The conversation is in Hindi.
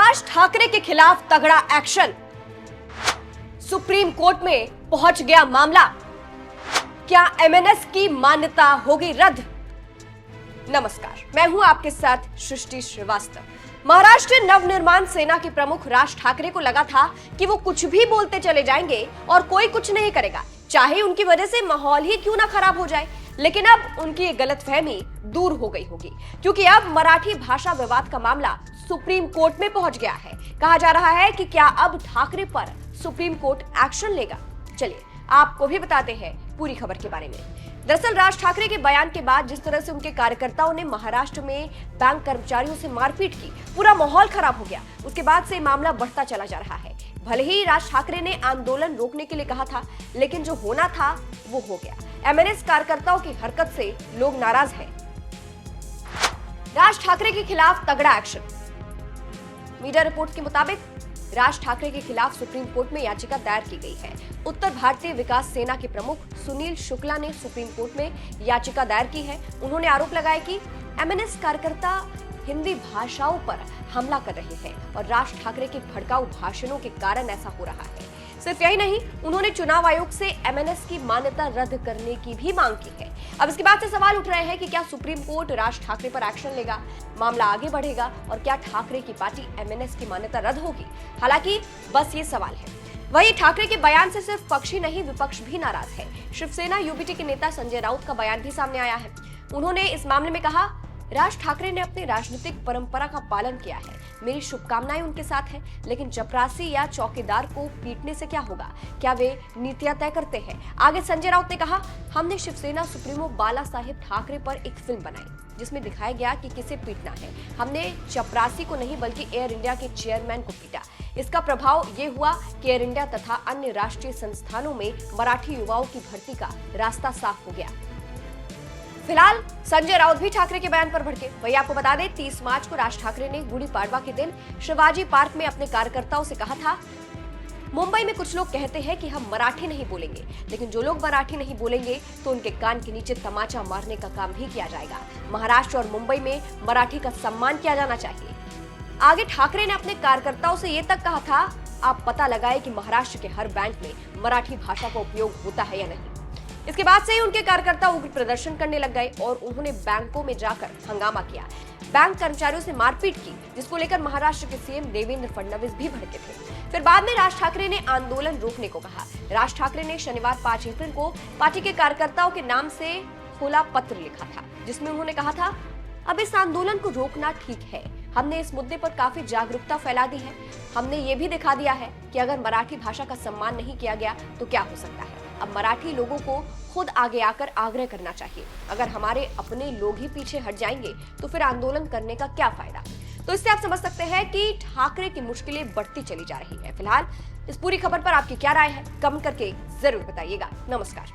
राज ठाकरे के खिलाफ तगड़ा एक्शन, सुप्रीम कोर्ट में पहुंच गया मामला। क्या एमएनएस की मान्यता होगी रद्द? नमस्कार, मैं हूं आपके साथ सृष्टि श्रीवास्तव। महाराष्ट्र नवनिर्माण सेना के प्रमुख राज ठाकरे को लगा था कि वो कुछ भी बोलते चले जाएंगे और कोई कुछ नहीं करेगा, चाहे उनकी वजह से माहौल ही क्यों ना खराब हो जाए। लेकिन अब उनकी ये गलतफहमी दूर हो गई होगी, क्योंकि अब मराठी भाषा विवाद का मामला सुप्रीम कोर्ट में पहुंच गया है। कहा जा रहा है कि क्या अब ठाकरे पर सुप्रीम कोर्ट एक्शन लेगा। चलिए आपको भी बताते हैं पूरी खबर के बारे में। दरअसल राज ठाकरे के बयान के बाद जिस तरह से उनके कार्यकर्ताओं ने महाराष्ट्र में बैंक कर्मचारियों से मारपीट की, पूरा माहौल खराब हो गया। उसके बाद से मामला बढ़ता चला जा रहा है। भले ही राज ठाकरे ने आंदोलन रोकने के लिए कहा था, लेकिन जो होना था वो हो गया। एमएनएस कार्यकर्ताओं की हरकत से लोग नाराज हैं। राज ठाकरे के खिलाफ तगड़ा एक्शन। मीडिया रिपोर्ट्स के मुताबिक राज ठाकरे के खिलाफ सुप्रीम कोर्ट में याचिका दायर की गई है। उत्तर भारतीय विकास सेना के प्रमुख सुनील शुक्ला ने सुप्रीम कोर्ट में याचिका दायर की है। उन्होंने आरोप लगाया कि एमएनएस कार्यकर्ता हिंदी भाषाओं पर हमला कर रहे हैं और राज ठाकरे के भड़काऊ भाषणों के कारण ऐसा हो रहा है। सिर्फ यही नहीं, उन्होंने चुनाव आयोग से एमएनएस की मान्यता रद्द करने की भी मांग की है। अब इसके बाद से सवाल उठ रहे हैं कि क्या सुप्रीम कोर्ट राज ठाकरे पर एक्शन लेगा, मामला आगे बढ़ेगा और क्या ठाकरे की पार्टी एमएनएस की मान्यता रद्द होगी। हालांकि बस ये सवाल है। वहीं ठाकरे के बयान से सिर्फ पक्ष ही नहीं, विपक्ष भी नाराज है। शिवसेना यूबीटी के नेता संजय राउत का बयान भी सामने आया है। उन्होंने इस मामले में कहा, राज ठाकरे ने अपनी राजनीतिक परंपरा का पालन किया है, मेरी शुभकामनाएं उनके साथ हैं, लेकिन चपरासी या चौकीदार को पीटने से क्या होगा? क्या वे नीतियां तय करते हैं? आगे संजय राउत ने कहा, हमने शिवसेना सुप्रीमो बाला साहेब ठाकरे पर एक फिल्म बनाई जिसमें दिखाया गया कि किसे पीटना है। हमने चपरासी को नहीं बल्कि एयर इंडिया के चेयरमैन को पीटा। इसका प्रभाव ये हुआ कि एयर इंडिया तथा अन्य राष्ट्रीय संस्थानों में मराठी युवाओं की भर्ती का रास्ता साफ हो गया। फिलहाल संजय राउत भी ठाकरे के बयान पर भड़के। वही आपको बता दें, 30 मार्च को राज ठाकरे ने गुड़ी पाड़वा के दिन शिवाजी पार्क में अपने कार्यकर्ताओं से कहा था, मुंबई में कुछ लोग कहते हैं कि हम मराठी नहीं बोलेंगे, लेकिन जो लोग मराठी नहीं बोलेंगे तो उनके कान के नीचे तमाचा मारने का काम भी किया जाएगा। महाराष्ट्र और मुंबई में मराठी का सम्मान किया जाना चाहिए। आगे ठाकरे ने अपने कार्यकर्ताओं से ये तक कहा था, आप पता लगाए कि महाराष्ट्र के हर बैंक में मराठी भाषा का उपयोग होता है या नहीं। इसके बाद से ही उनके कार्यकर्ता उग्र प्रदर्शन करने लग गए और उन्होंने बैंकों में जाकर हंगामा किया, बैंक कर्मचारियों से मारपीट की, जिसको लेकर महाराष्ट्र के सीएम देवेंद्र फडणवीस भी भड़के थे। फिर बाद में राज ठाकरे ने आंदोलन रोकने को कहा। राज ठाकरे ने शनिवार 5 अप्रैल को पार्टी के कार्यकर्ताओं के नाम से खुला पत्र लिखा था, जिसमें उन्होंने कहा था, अब इस आंदोलन को रोकना ठीक है। हमने इस मुद्दे पर काफी जागरूकता फैला दी है। हमने ये भी दिखा दिया है कि अगर मराठी भाषा का सम्मान नहीं किया गया तो क्या हो सकता है। अब मराठी लोगों को खुद आगे आकर आग्रह करना चाहिए। अगर हमारे अपने लोग ही पीछे हट जाएंगे तो फिर आंदोलन करने का क्या फायदा। तो इससे आप समझ सकते हैं कि ठाकरे की मुश्किलें बढ़ती चली जा रही है। फिलहाल इस पूरी खबर पर आपकी क्या राय है, कमेंट करके जरूर बताइएगा। नमस्कार।